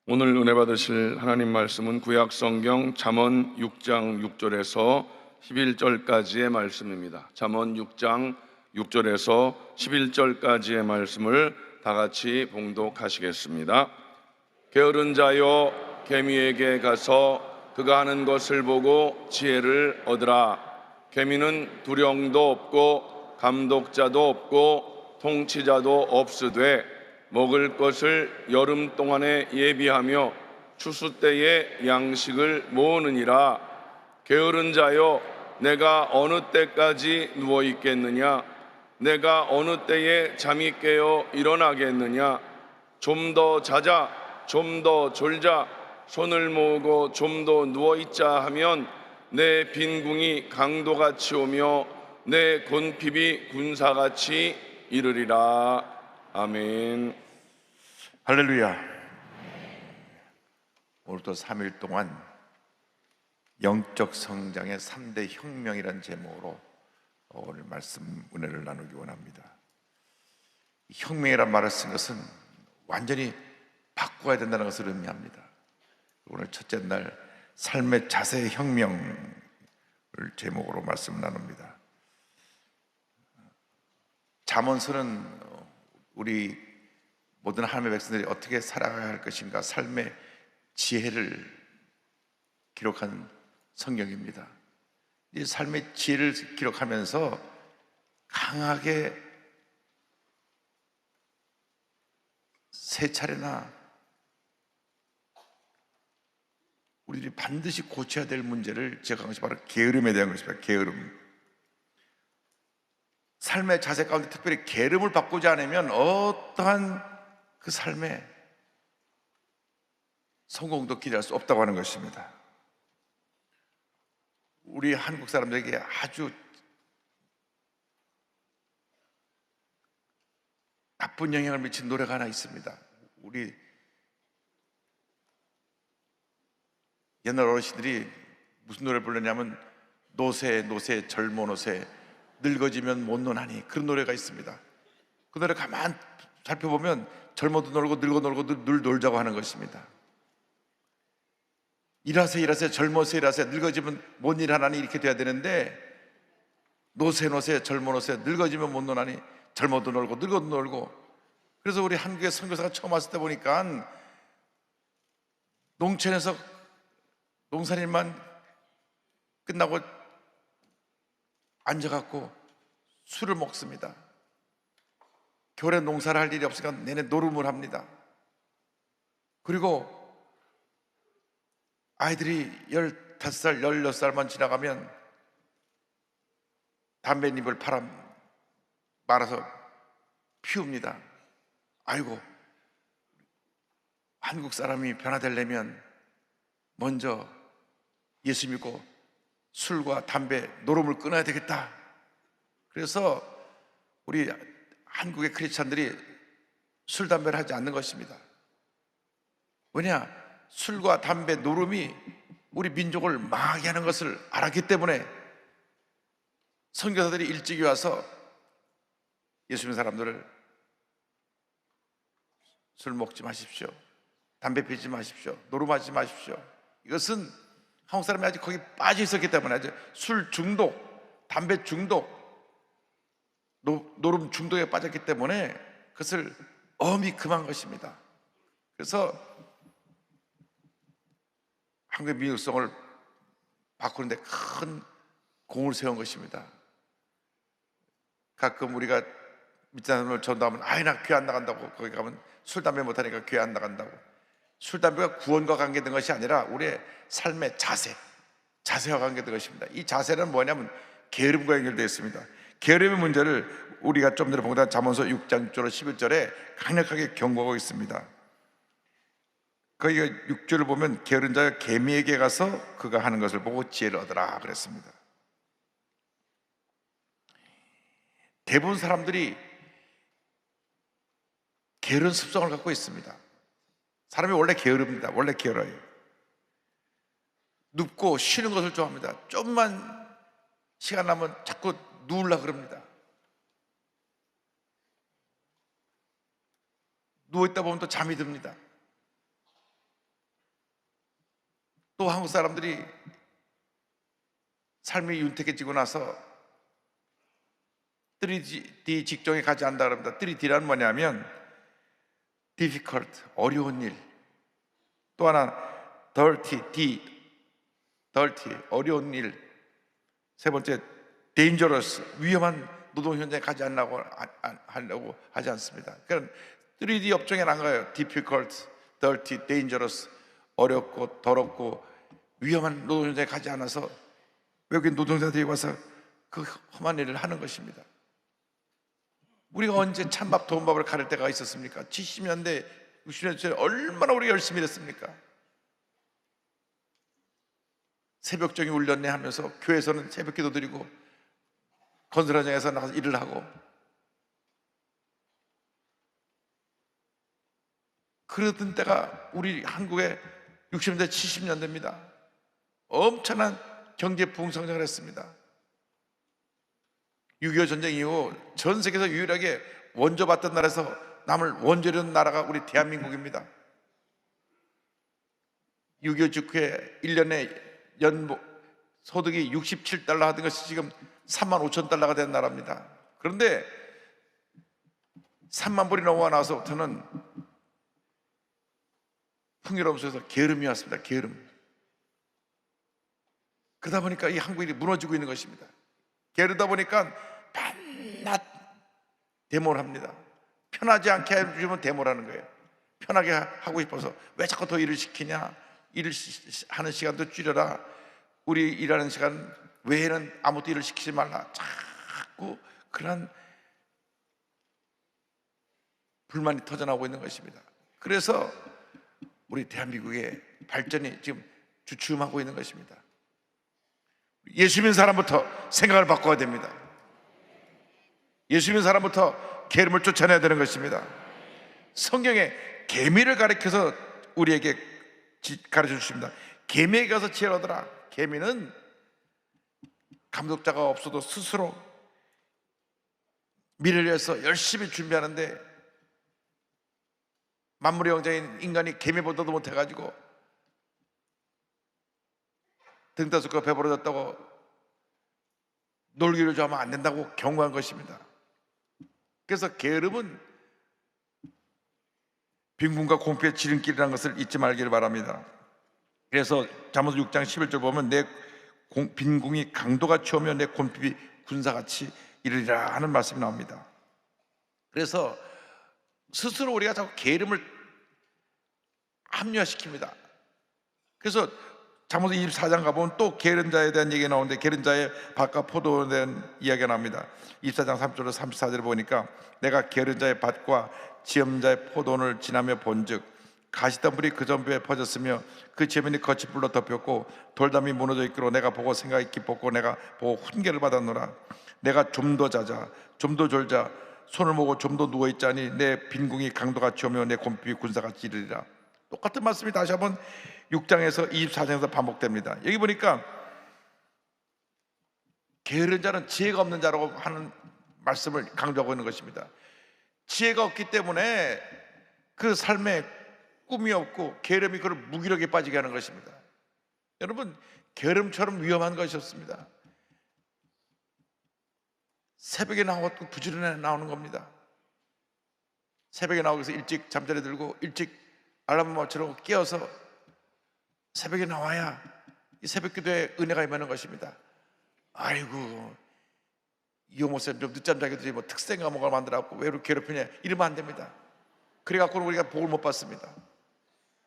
오늘 은혜 받으실 하나님 말씀은 구약 성경 잠언 6장 6절에서 11절까지의 말씀입니다. 잠언 6장 6절에서 11절까지의 말씀을 다 같이 봉독하시겠습니다. 게으른 자여 개미에게 가서 그가 하는 것을 보고 지혜를 얻으라. 개미는 두령도 없고 감독자도 없고 통치자도 없으되 먹을 것을 여름 동안에 예비하며 추수 때에 양식을 모으느니라. 게으른 자여 내가 어느 때까지 누워 있겠느냐? 내가 어느 때에 잠이 깨어 일어나겠느냐? 좀 더 자자, 좀 더 졸자, 손을 모으고 좀 더 누워 있자 하면 내 빈궁이 강도같이 오며 내 곤핍이 군사같이 이르리라. 아멘. 할렐루야. 오늘도 3일 동안 영적 성장의 3대 혁명이라는 제목으로 오늘 말씀 은혜를 나누기 원합니다. 혁명이란 말을 쓴 것은 완전히 바꿔야 된다는 것을 의미합니다. 오늘 첫째 날 삶의 자세의 혁명을 제목으로 말씀 나눕니다. 잠언서는 우리 모든 하나님의 백성들이 어떻게 살아가야 할 것인가, 삶의 지혜를 기록한 성경입니다. 이 삶의 지혜를 기록하면서 강하게 세 차례나 우리들이 반드시 고쳐야 될 문제를 지적한 것이 바로 게으름에 대한 것입니다. 게으름. 삶의 자세 가운데 특별히 게으름을 바꾸지 않으면 어떠한 그 삶에 성공도 기대할 수 없다고 하는 것입니다. 우리 한국 사람들에게 아주 나쁜 영향을 미친 노래가 하나 있습니다. 우리 옛날 어르신들이 무슨 노래를 부르냐면 노새 노새 젊어 노새 늙어지면 못 노나니, 그런 노래가 있습니다. 그 노래 가만 살펴보면 젊어도 놀고 늙어 놀고 늘 놀자고 하는 것입니다. 일하세 일하세 젊어서 일하세 늙어지면 못 일하나니, 이렇게 돼야 되는데 노새 노새 젊어 노새 늙어지면 못 노나니, 젊어도 놀고 늙어도 놀고. 그래서 우리 한국의 선교사가 처음 왔을 때 보니까 농촌에서 농사일만 끝나고 앉아갖고 술을 먹습니다. 겨울에 농사를 할 일이 없으니까 내내 노름을 합니다. 그리고 아이들이 15살, 16살만 지나가면 담배잎을 말아서 피웁니다. 아이고, 한국 사람이 변화되려면 먼저 예수 믿고 술과 담배, 노름을 끊어야 되겠다. 그래서 우리 한국의 크리스찬들이 술, 담배를 하지 않는 것입니다. 왜냐? 술과 담배, 노름이 우리 민족을 망하게 하는 것을 알았기 때문에 선교사들이 일찍이 와서 예수 믿는 사람들을 술 먹지 마십시오, 담배 피지 마십시오, 노름하지 마십시오. 이것은 한국 사람이 아직 거기 빠져 있었기 때문에, 아주 술 중독, 담배 중독, 노름 중독에 빠졌기 때문에 그것을 엄히 금한 것입니다. 그래서 한국의 민족성을 바꾸는데 큰 공을 세운 것입니다. 가끔 우리가 밑에 사람을 전도하면 나 교회 안 나간다고, 거기 가면 술, 담배 못하니까 교회 안 나간다고. 술, 담배가 구원과 관계된 것이 아니라 우리의 삶의 자세와 관계된 것입니다. 이 자세는 뭐냐면 게으름과 연결되어 있습니다. 게으름의 문제를 우리가 좀 전에 본 잠언서 6장 6절 11절에 강력하게 경고하고 있습니다. 거기가 6절을 보면 게으른 자가 개미에게 가서 그가 하는 것을 보고 지혜를 얻으라 그랬습니다. 대부분 사람들이 게으른 습성을 갖고 있습니다. 사람이 원래 게으릅니다. 원래 게을러요. 눕고 쉬는 것을 좋아합니다. 좀만 시간 나면 자꾸 누우려고 그럽니다. 누워있다 보면 또 잠이 듭니다. 또 한국 사람들이 삶이 윤택해지고 나서 3D 직종에 가지 않는다 그럽니다. 3D란 뭐냐면 difficult, 어려운 일. 또 하나 dirty, 어려운 일. 세 번째 dangerous, 위험한 노동 현장에 가지 않으려고 하지 않습니다. 그러니까 3D 업종에 안 가요. difficult, dirty, dangerous, 어렵고 더럽고 위험한 노동 현장에 가지 않아서 외국인 노동자들이 와서 그 험한 일을 하는 것입니다. 우리가 언제 찬밥 도움밥을 가릴 때가 있었습니까? 70년대 60년대 전에 얼마나 우리가 열심히 일했습니까? 새벽종이 울렸네 하면서 교회에서는 새벽기도 드리고 건설 현장에서 나가서 일을 하고, 그러던 때가 우리 한국의 60년대 70년대입니다. 엄청난 경제 부흥성장을 했습니다. 6.25 전쟁 이후 전 세계에서 유일하게 원조 받던 나라에서 남을 원조려는 나라가 우리 대한민국입니다. 6.25 직후에 1년에 소득이 67달러 하던 것이 지금 35,000달러가 된 나라입니다. 그런데 3만 불이 넘어가 나서부터는 풍요로움 속에서 게으름이 왔습니다. 게으름. 그러다 보니까 이 한국이 무너지고 있는 것입니다. 게으르다 보니까 밤낮 데모를 합니다. 편하지 않게 해주면 데모를 하는 거예요. 편하게 하고 싶어서 왜 자꾸 더 일을 시키냐, 일을 하는 시간도 줄여라, 우리 일하는 시간 외에는 아무것도 일을 시키지 말라, 자꾸 그런 불만이 터져나오고 있는 것입니다. 그래서 우리 대한민국의 발전이 지금 주춤하고 있는 것입니다. 예수 믿는 사람부터 생각을 바꿔야 됩니다. 예수 믿는 사람부터 게으름을 쫓아내야 되는 것입니다. 성경에 개미를 가리켜서 우리에게 가르쳐 주십니다. 개미에게 가서 지혜를 얻으라. 개미는 감독자가 없어도 스스로 미래를 위해서 열심히 준비하는데, 만물의 영장인 인간이 개미보다도 못해가지고 등 따숩고 배부러졌다고 놀기를 좋아하면 안 된다고 경고한 것입니다. 그래서 게으름은 빈궁과 공피의 지름길이라는 것을 잊지 말기를 바랍니다. 그래서 잠언 6장 11절 보면 내 빈궁이 강도가 치우며 내 곤핍이 군사같이 이르리라 하는 말씀이 나옵니다. 그래서 스스로 우리가 자꾸 게으름을 합리화시킵니다. 그래서 잠언 24장 가보면 또 게으른 자에 대한 얘기가 나오는데, 게으른 자의 밭과 포도에 대한 이야기가 나옵니다. 24장 3절로 34절을 보니까 내가 게으른 자의 밭과 지엄 자의 포도원을 지나며 본즉 가시덤불이 그 전부에 퍼졌으며 그 재면이 거치 불로 덮였고 돌담이 무너져 있기로 내가 보고 생각이 깊었고 내가 보고 훈계를 받았노라. 내가 좀 더 자자 좀 더 졸자 손을 모고 좀 더 누워있자니 내 빈궁이 강도같이 오며 내 곤핍이 군사같이 이르리라. 똑같은 말씀이 다시 한번 6장에서 24장에서 반복됩니다. 여기 보니까 게으른 자는 지혜가 없는 자라고 하는 말씀을 강조하고 있는 것입니다. 지혜가 없기 때문에 그 삶에 꿈이 없고 게으름이 그를 무기력에 빠지게 하는 것입니다. 여러분, 게으름처럼 위험한 것이 없습니다. 새벽에 나와도 부지런히 나오는 겁니다. 새벽에 나오고서 일찍 잠자리 들고 일찍 알람 맞추러 깨어서 새벽에 나와야 이 새벽 기도에 은혜가 임하는 것입니다. 아이고, 이호 목사님 좀 늦잠 자게 되지 뭐 특생 과목을 만들어갖고 왜 이렇게 괴롭히냐, 이러면 안 됩니다. 그래갖고는 우리가 복을 못 받습니다.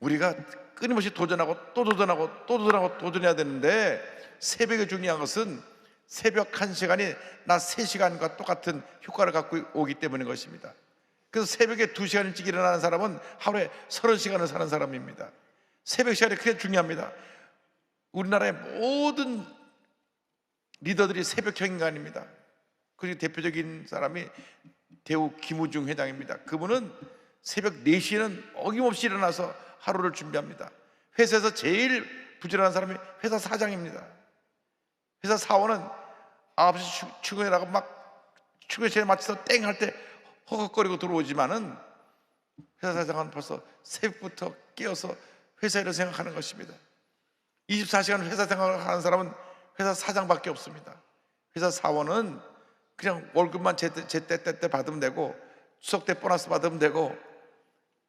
우리가 끊임없이 도전하고 또 도전하고 또 도전하고 도전해야 되는데, 새벽에 중요한 것은 새벽 1시간이 낮 3시간과 똑같은 효과를 갖고 오기 때문인 것입니다. 그래서 새벽에 2시간 일찍 일어나는 사람은 하루에 30시간을 사는 사람입니다. 새벽 시간이 크게 중요합니다. 우리나라의 모든 리더들이 새벽형 인간입니다. 그리고 대표적인 사람이 대우 김우중 회장입니다. 그분은 새벽 4시에는 어김없이 일어나서 하루를 준비합니다. 회사에서 제일 부지런한 사람이 회사 사장입니다. 회사 사원은 9시 출근이라고 막 출근 시간에 맞춰서 땡 할 때 허걱거리고 들어오지만은 회사 사장은 벌써 새벽부터 깨어서 회사 일을 생각하는 것입니다. 24시간 회사 생활을 하는 사람은 회사 사장밖에 없습니다. 회사 사원은 그냥 월급만 제때 받으면 되고 추석 때 보너스 받으면 되고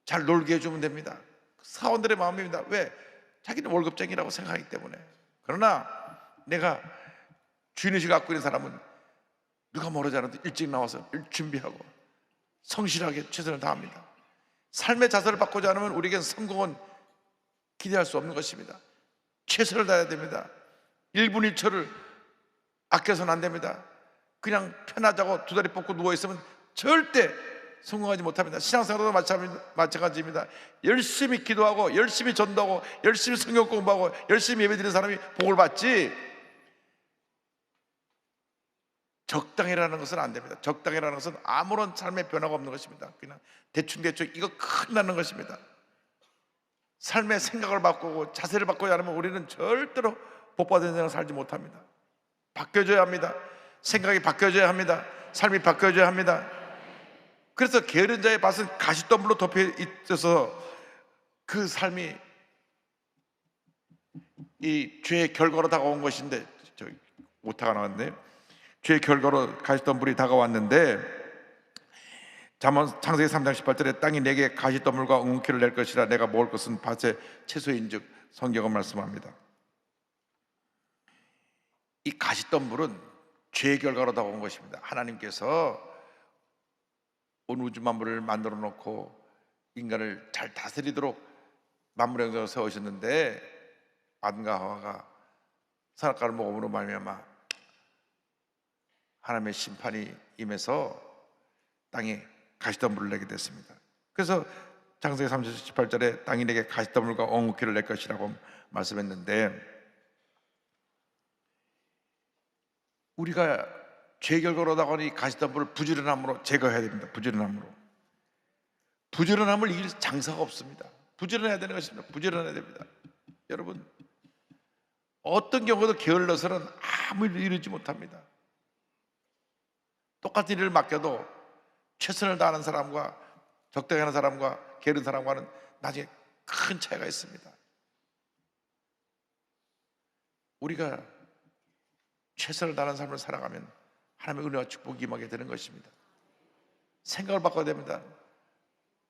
잘 놀게 해주면 됩니다. 사원들의 마음입니다. 왜? 자기는 월급쟁이라고 생각하기 때문에. 그러나 내가 주인의식을 갖고 있는 사람은 누가 모르지 않아도 일찍 나와서 일 준비하고 성실하게 최선을 다합니다. 삶의 자세를 바꾸지 않으면 우리에겐 성공은 기대할 수 없는 것입니다. 최선을 다해야 됩니다. 1분 1초를 아껴서는 안 됩니다. 그냥 편하자고 두 다리 뻗고 누워있으면 절대 성공하지 못합니다. 신앙생활도 마찬가지입니다. 열심히 기도하고 열심히 전도하고 열심히 성경 공부하고 열심히 예배드리는 사람이 복을 받지, 적당이라는 것은 안 됩니다. 적당이라는 것은 아무런 삶의 변화가 없는 것입니다. 그냥 대충 이거 큰일 나는 것입니다. 삶의 생각을 바꾸고 자세를 바꾸지 않으면 우리는 절대로 복받은 인생을 살지 못합니다. 바뀌어져야 합니다. 생각이 바뀌어져야 합니다. 삶이 바뀌어져야 합니다. 그래서 게으른 자의 밭은 가시덤불로 덮여 있어서 그 삶이 이 죄의 결과로 다가온 것인데, 오타가 나왔네요. 죄의 결과로 가시덤불이 다가왔는데, 창세기 3장 18절에 땅이 내게 가시덤불과 웅키를 낼 것이라 내가 먹을 것은 밭의 채소인즉, 성경은 말씀합니다. 이 가시덤불은 죄의 결과로 다가온 것입니다. 하나님께서 온 우주 만물을 만들어 놓고 인간을 잘 다스리도록 만물의 형상을 세우셨는데, 아담과 하와가 선악과를 먹음으로 말미암아 하나님의 심판이 임해서 땅에 가시덤불을 내게 됐습니다. 그래서 창세기 3장 18절에 땅이 내게 가시덤불과 엉겅퀴를 낼 것이라고 말씀했는데, 우리가 죄 결과로 나오는 이 가시덤불을 부지런함으로 제거해야 됩니다. 부지런함을 이길 장사가 없습니다. 부지런해야 되는 것입니다. 부지런해야 됩니다. 여러분, 어떤 경우도 게을러서는 아무 일을 이루지 못합니다. 똑같은 일을 맡겨도 최선을 다하는 사람과 적당히 하는 사람과 게으른 사람과는 나중에 큰 차이가 있습니다. 우리가 최선을 다하는 삶을 살아가면 하나님의 은혜와 축복이 임하게 되는 것입니다. 생각을 바꿔야 됩니다.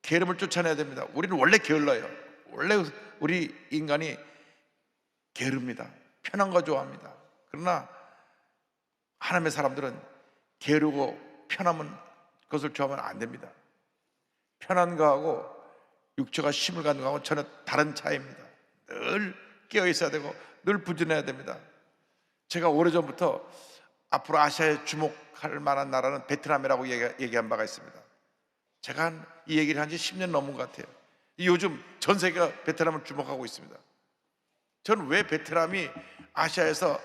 게으름을 쫓아내야 됩니다. 우리는 원래 게을러요. 원래 우리 인간이 게으릅니다. 편한 거 좋아합니다. 그러나 하나님의 사람들은 게으르고 편함은 그것을 좋아하면 안 됩니다. 편한 거하고 육체가 쉼을 갖는 거하고 전혀 다른 차이입니다. 늘 깨어 있어야 되고 늘 부지런해야 됩니다. 제가 오래전부터 앞으로 아시아에 주목할 만한 나라는 베트남이라고 얘기한 바가 있습니다. 제가 이 얘기를 한 지 10년 넘은 것 같아요. 요즘 전 세계가 베트남을 주목하고 있습니다. 저는 왜 베트남이 아시아에서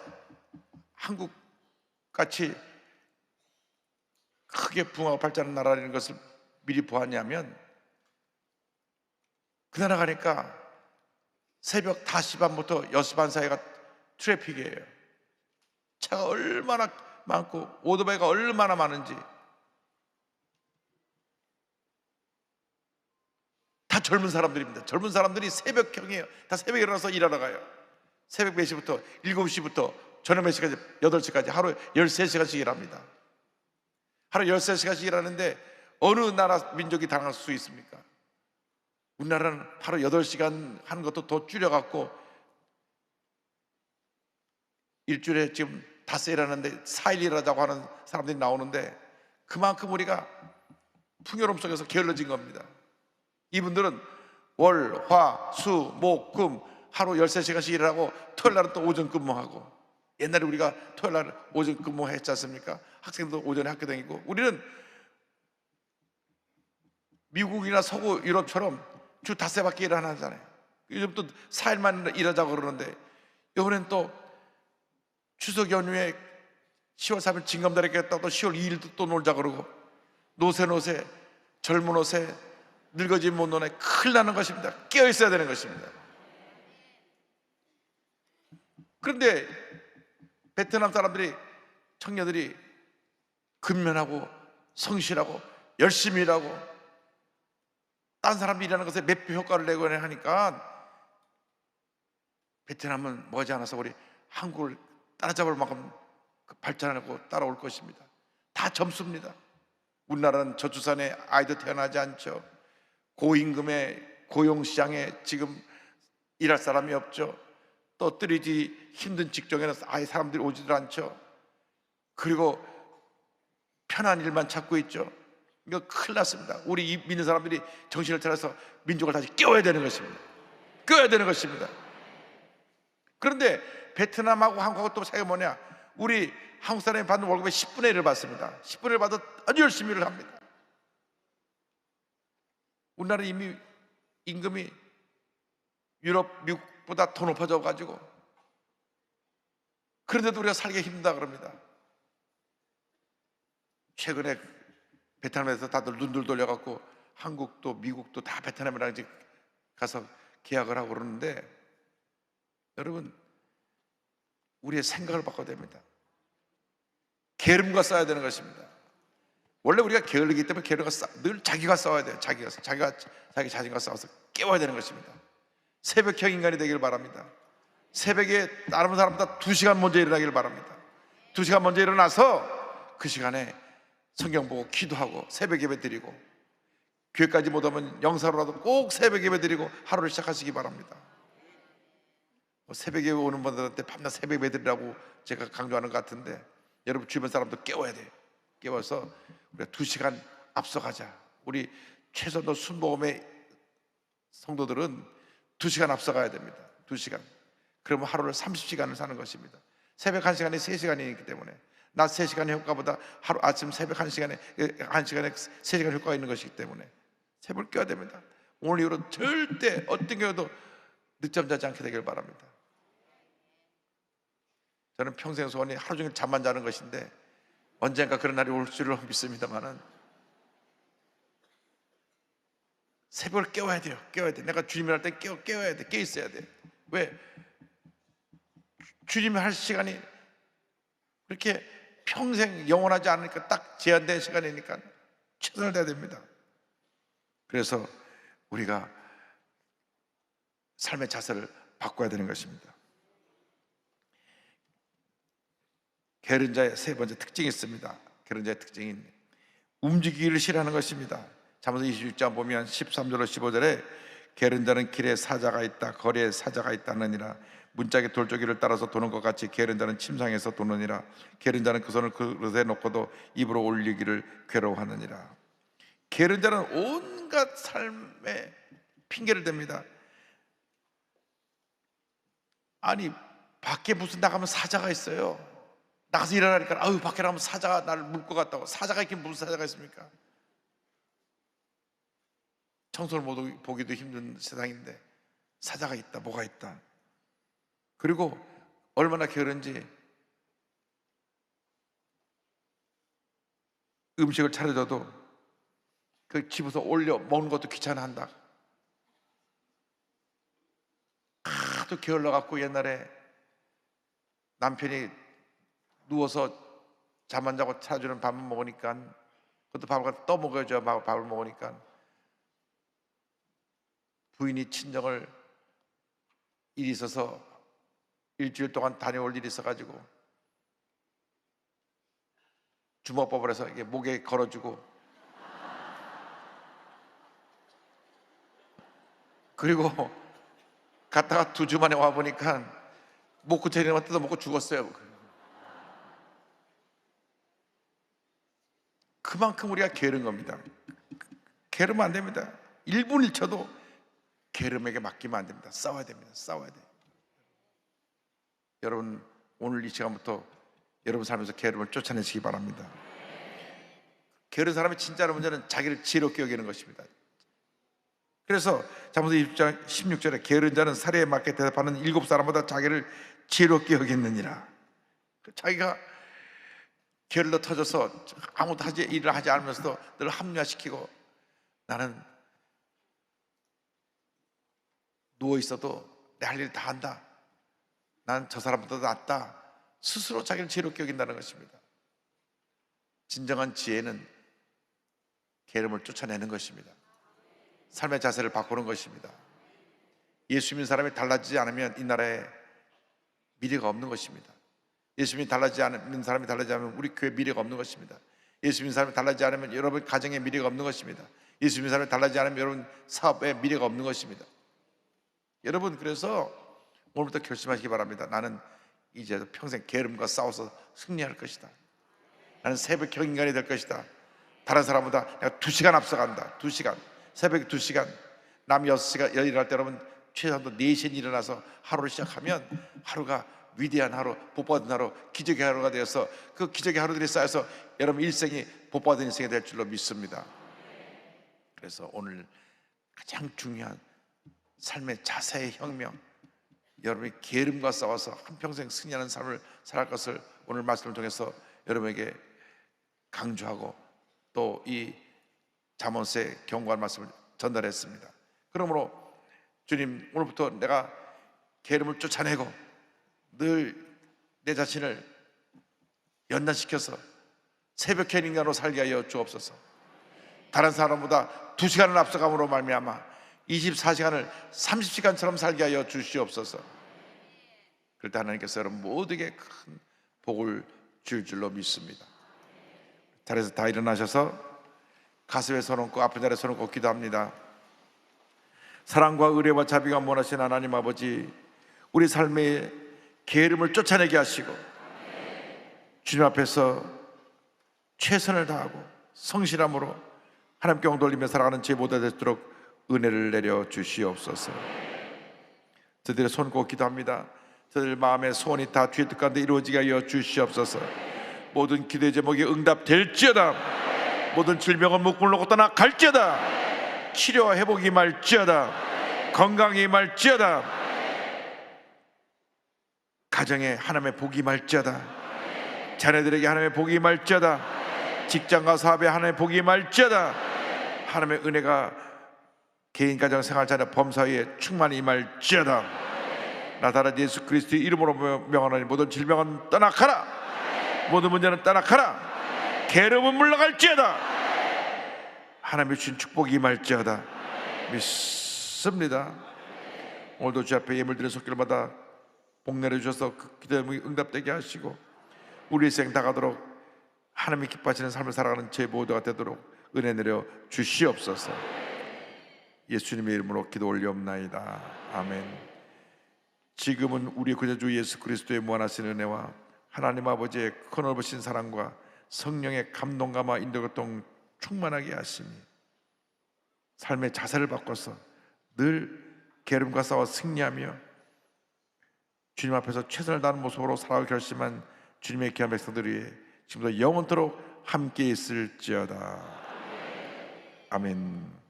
한국같이 크게 붕하고 발전하는 나라라는 것을 미리 보았냐면, 그 나라 가니까 새벽 5시 반부터 6시 반 사이가 트래픽이에요. 차가 얼마나 많고 오토바이가 얼마나 많은지. 다 젊은 사람들입니다. 젊은 사람들이 새벽형이에요. 다 새벽에 일어나서 일하러 가요. 새벽 몇 시부터 7시부터 저녁 몇 시까지, 8시까지 하루에 13시간씩 일합니다. 하루에 13시간씩 일하는데 어느 나라 민족이 당할 수 있습니까? 우리나라는 하루 8시간 하는 것도 더 줄여갖고 일주일에 지금 닷새 일하는데 4일 일하자고 하는 사람들이 나오는데, 그만큼 우리가 풍요로움 속에서 게을러진 겁니다. 이분들은 월, 화, 수, 목, 금 하루 13시간씩 일하고 토요일 날은 또 오전 근무하고, 옛날에 우리가 토요일 날 오전 근무했지 않습니까? 학생도 오전에 학교 다니고. 우리는 미국이나 서구 유럽처럼 주 닷새밖에 일 안 하잖아요. 요즘 또 4일만 일하자고 그러는데, 이번엔 또 추석 연휴에 10월 3일 징검다리겠다고 또 10월 2일도 또 놀자 그러고, 노세 젊은 옷에 늙어진 못 노네. 큰일 나는 것입니다. 깨어 있어야 되는 것입니다. 그런데 베트남 사람들이, 청년들이 근면하고 성실하고 열심히 일하고 딴 사람이 일하는 것에 몇 배 효과를 내고 하니까 베트남은 머지않아서 우리 한국을 따라잡을 만큼 발전하고 따라올 것입니다. 다 젊습니다. 우리나라는 저출산에 아이도 태어나지 않죠. 고임금의 고용시장에 지금 일할 사람이 없죠. 또 뜨리지 힘든 직종에는 아예 사람들이 오지도 않죠. 그리고 편한 일만 찾고 있죠. 이거 큰일 났습니다. 우리 이 믿는 사람들이 정신을 차려서 민족을 다시 깨워야 되는 것입니다. 깨워야 되는 것입니다. 그런데 베트남하고 한국하고 또 차이가 뭐냐? 우리 한국 사람이 받는 월급의 10분의 1을 받습니다. 10분의 1을 받아 아주 열심히 일을 합니다. 우리나라 이미 임금이 유럽, 미국보다 더 높아져 가지고, 그런데도 우리가 살기 힘들다 그럽니다. 최근에 베트남에서 다들 눈들 돌려갖고 한국도 미국도 다 베트남이랑 이제 가서 계약을 하고 그러는데, 여러분, 우리의 생각을 바꿔야 됩니다. 게으름과 싸워야 되는 것입니다. 원래 우리가 게을르기 때문에 게으름과 늘 자기가 싸워야 돼요. 자기 자신과 싸워서 깨워야 되는 것입니다. 새벽형 인간이 되길 바랍니다. 새벽에 다른 사람보다 2시간 먼저 일어나길 바랍니다. 2시간 먼저 일어나서 그 시간에 성경 보고 기도하고 새벽 예배 드리고, 교회까지 못 오면 영사로라도 꼭 새벽 예배 드리고 하루를 시작하시기 바랍니다. 새벽 예배 오는 분들한테 밤낮 새벽 예배 드리라고 제가 강조하는 것 같은데, 여러분 주변 사람도 깨워야 돼요. 깨워서 우리가 2시간 앞서가자. 우리 최소도 순복음의 성도들은 2시간 앞서가야 됩니다. 2시간. 그러면 하루를 30시간을 사는 것입니다. 새벽 1시간이 3시간이기 때문에 낮 3시간의 효과보다 하루 아침 새벽 1시간에 3시간 효과가 있는 것이기 때문에 새벽을 깨워야 됩니다. 오늘 이후로 절대 어떤 경우도 늦잠 자지 않게 되길 바랍니다. 저는 평생 소원이 하루 종일 잠만 자는 것인데 언젠가 그런 날이 올 줄을 믿습니다만은, 새벽을 깨워야 돼요. 깨워야 돼. 내가 주님을 할 때 깨워야 돼. 깨 있어야 돼. 왜? 주님이 할 시간이 그렇게 평생 영원하지 않으니까, 딱 제한된 시간이니까 최선을 다해야 됩니다. 그래서 우리가 삶의 자세를 바꿔야 되는 것입니다. 게으른 자의 세 번째 특징이 있습니다. 게으른 자의 특징인 움직이기를 싫어하는 것입니다. 잠언서 26장 보면 13절로 15절에 게으른 자는 길에 사자가 있다, 거리에 사자가 있다느니라. 문짝에 돌조기를 따라서 도는 것 같이 게으른 자는 침상에서 도느니라. 게으른 자는 그 손을 그릇에 놓고도 입으로 올리기를 괴로워하느니라. 게으른 자는 온갖 삶에 핑계를 댑니다. 아니, 밖에 무슨 나가면 사자가 있어요. 나가서 일어나니까 아유, 밖에 나가면 사자가 나를 물 것 같다고. 사자가 있긴 무슨 사자가 있습니까? 청소를 못 보기도 힘든 세상인데 사자가 있다, 뭐가 있다. 그리고 얼마나 게으른지, 음식을 차려줘도 그 집어서 올려 먹는 것도 귀찮아한다. 하도 게을러 갖고 옛날에 남편이 누워서 잠 안 자고 차려주는 밥을 먹으니까, 그것도 밥을 갖다 떠먹어야죠. 밥을 먹으니까 부인이 친정을 일이 있어서 일주일 동안 다녀올 일이 있어가지고 주먹밥을 해서 이게 목에 걸어주고, 그리고 갔다가 2주 만에 와보니까 목구 재리만 뜯어먹고 죽었어요. 그만큼 우리가 게으른 겁니다. 게으르면 안 됩니다. 1분 1초도 게으름에게 맡기면 안 됩니다. 싸워야 됩니다. 싸워야 돼요. 여러분, 오늘 이 시간부터 여러분 삶에서 게으름을 쫓아내시기 바랍니다. 게으른 사람의 진짜로 문제는 자기를 지혜롭게 여기는 것입니다. 그래서 잠언서 20장 16절에 게으른 자는 사례에 맞게 대답하는 7사람보다 자기를 지혜롭게 여겼느니라. 자기가 게을러 터져서 아무도 일을 하지 않으면서도 늘 합리화시키고, 나는 누워있어도 내 할 일 다 한다, 난 저 사람보다 낫다, 스스로 자기를 지혜롭게 여긴다는 것입니다. 진정한 지혜는 게으름을 쫓아내는 것입니다. 삶의 자세를 바꾸는 것입니다. 예수 믿는 사람이 달라지지 않으면 이 나라에 미래가 없는 것입니다. 예수님이 달라지지 않는 사람이 달라지지 않으면 우리 교회 미래가 없는 것입니다. 예수 믿는 사람이 달라지지 않으면 여러분 가정에 미래가 없는 것입니다. 예수 믿는 사람이 달라지지 않으면 여러분 사업에 미래가 없는 것입니다. 여러분, 그래서 오늘부터 결심하시기 바랍니다. 나는 이제 평생 게으름과 싸워서 승리할 것이다. 나는 새벽형 인간이 될 것이다. 다른 사람보다 내가 2시간 앞서간다. 2시간, 새벽 2시간, 남 6시간 일어날 때 여러분 최소한도 4시에 일어나서 하루를 시작하면 하루가 위대한 하루, 복받은 하루, 기적의 하루가 되어서 그 기적의 하루들이 쌓여서 여러분 일생이 복받은 인생이 될 줄로 믿습니다. 그래서 오늘 가장 중요한 삶의 자세의 혁명, 여러분이 게으름과 싸워서 한평생 승리하는 삶을 살아갈 것을 오늘 말씀을 통해서 여러분에게 강조하고 또 이 잠언서의 경고한 말씀을 전달했습니다. 그러므로 주님, 오늘부터 내가 게으름을 쫓아내고 늘 내 자신을 연단시켜서 새벽형 인간으로 살게 하여 주옵소서. 다른 사람보다 2시간을 앞서감으로 말미암아 24시간을 30시간처럼 살게 하여 주시옵소서. 그럴 때 하나님께서 여러분 모두에게 큰 복을 줄 줄로 믿습니다. 자리에서 다 일어나셔서 가슴에 손 얹고 아픈 자리에 손 얹고 기도합니다. 사랑과 의뢰와 자비가 원하신 하나님 아버지, 우리 삶의 게으름을 쫓아내게 하시고 주님 앞에서 최선을 다하고 성실함으로 하나님께 영 돌리며 살아가는 제 모두 되도록 은혜를 내려 주시옵소서. 저들의 손 꼭 기도합니다. 저들 마음의 소원이 다 주의 뜻 가운데 이루어지게 하여 주시옵소서. 모든 기도의 제목이 응답될지어다. 모든 질병은 묶물로 떠나 갈지어다. 치료와 회복이 임할지어다. 건강이 임할지어다. 가정에 하나님의 복이 임할지어다. 자녀들에게 하나님의 복이 임할지어다. 직장과 사업에 하나님의 복이 임할지어다. 하나님의 은혜가 개인, 가정, 생활, 자녀, 범사에 충만히 임할지어다. 나사렛 예수 그리스도의 이름으로 명하노니 모든 질병은 떠나가라. 모든 문제는 떠나가라. 게으름은 물러갈지어다. 하나님의 주신 축복이 임할지어다. 믿습니다. 오늘도 주 앞에 예물 드린 손길마다 복 내려주셔서 그 기도에 응답되게 하시고 우리의 생 다가도록 하나님이 기뻐하시는 삶을 살아가는 제 모두가 되도록 은혜 내려 주시옵소서. 예수님의 이름으로 기도 올리옵나이다. 아멘. 지금은 우리 구주주 예수 그리스도의 무한하신 은혜와 하나님 아버지의 큰 넓으신 사랑과 성령의 감동감화 인도교통 충만하게 하시니 삶의 자세를 바꿔서 늘 게으름과 싸워 승리하며 주님 앞에서 최선을 다하는 모습으로 살아가기 결심한 주님의 귀한 백성들이 지금부터 영원토록 함께 있을지어다. 아멘.